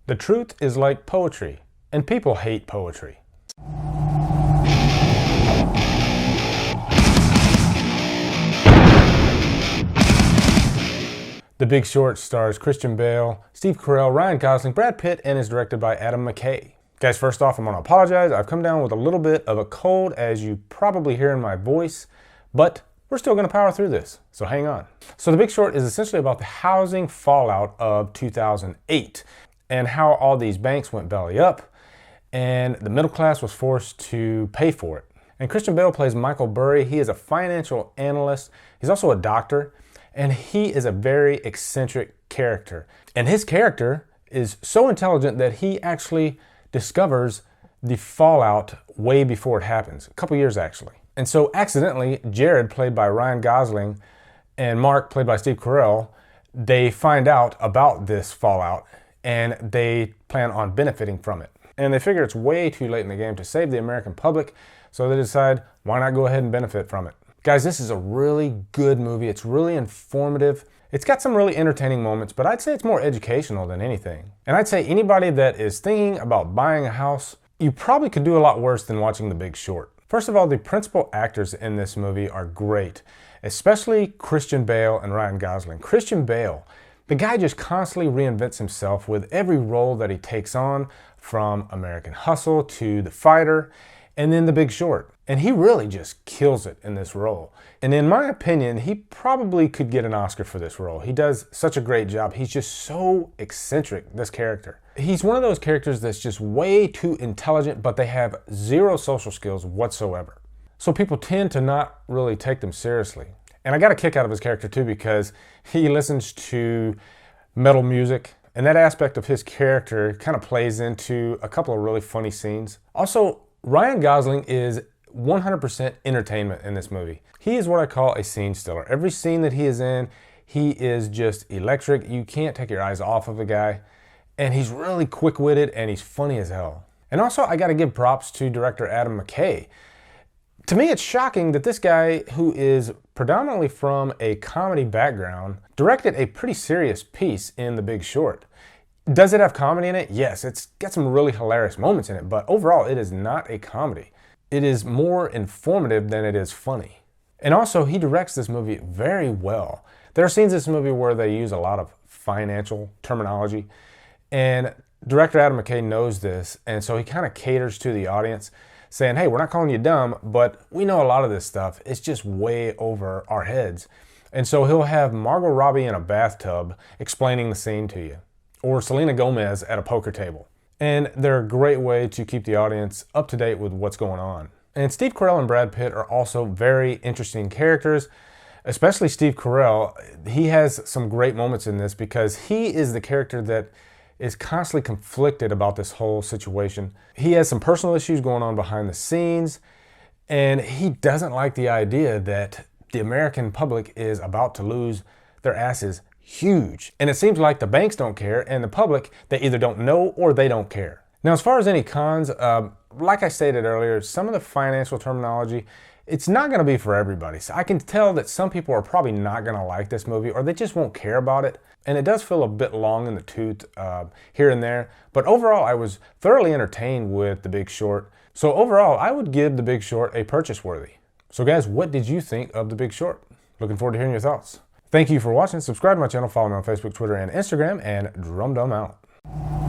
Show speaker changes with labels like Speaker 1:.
Speaker 1: The truth is like poetry, and people hate poetry. The Big Short stars Christian Bale, Steve Carell, Ryan Gosling, Brad Pitt, and is directed by Adam McKay. Guys, first off, I'm going to apologize. I've come down with a little bit of a cold, as you probably hear in my voice, but we're still going to power through this, so hang on. So The Big Short is essentially about the housing fallout of 2008 and how all these banks went belly up and the middle class was forced to pay for it. And Christian Bale plays Michael Burry. He is a financial analyst. He's also a doctor. And he is a very eccentric character. And his character is so intelligent that he actually discovers the fallout way before it happens, a couple years actually. And so accidentally, Jared, played by Ryan Gosling, and Mark, played by Steve Carell, they find out about this fallout and they plan on benefiting from it. And they figure it's way too late in the game to save the American public, so they decide, why not go ahead and benefit from it? Guys, this is a really good movie. It's really informative. It's got some really entertaining moments, but I'd say it's more educational than anything. And I'd say anybody that is thinking about buying a house, you probably could do a lot worse than watching The Big Short. First of all, the principal actors in this movie are great, especially Christian Bale and Ryan Gosling. Christian Bale, the guy just constantly reinvents himself with every role that he takes on, from American Hustle to The Fighter, and then The Big Short. And he really just kills it in this role. And in my opinion, he probably could get an Oscar for this role. He does such a great job. He's just so eccentric, this character. He's one of those characters that's just way too intelligent, but they have zero social skills whatsoever. So people tend to not really take them seriously. And I got a kick out of his character too, because he listens to metal music, and that aspect of his character kind of plays into a couple of really funny scenes. Also, Ryan Gosling is 100% entertainment in this movie. He is what I call a scene stealer. Every scene that he is in, he is just electric. You can't take your eyes off of the guy. And he's really quick-witted and he's funny as hell. And also, I gotta give props to director Adam McKay. To me, it's shocking that this guy, who is predominantly from a comedy background, directed a pretty serious piece in The Big Short. Does it have comedy in it? Yes, it's got some really hilarious moments in it, but overall, it is not a comedy. It is more informative than it is funny. And also, he directs this movie very well. There are scenes in this movie where they use a lot of financial terminology, and director Adam McKay knows this, and so he kind of caters to the audience, saying, hey, we're not calling you dumb, but we know a lot of this stuff. It's just way over our heads. And so he'll have Margot Robbie in a bathtub explaining the scene to you, or Selena Gomez at a poker table. And they're a great way to keep the audience up to date with what's going on. And Steve Carell and Brad Pitt are also very interesting characters, especially Steve Carell. He has some great moments in this because he is the character that is constantly conflicted about this whole situation. He has some personal issues going on behind the scenes, and he doesn't like the idea that the American public is about to lose their asses huge. And it seems like the banks don't care, and the public, they either don't know or they don't care. Now, as far as any cons, like I stated earlier, some of the financial terminology, it's not going to be for everybody. So I can tell that some people are probably not going to like this movie, or they just won't care about it. And it does feel a bit long in the tooth here and there. But overall, I was thoroughly entertained with The Big Short. So overall, I would give The Big Short a purchase worthy. So guys, what did you think of The Big Short? Looking forward to hearing your thoughts. Thank you for watching. Subscribe to my channel, follow me on Facebook, Twitter, and Instagram, and Drum Dum out.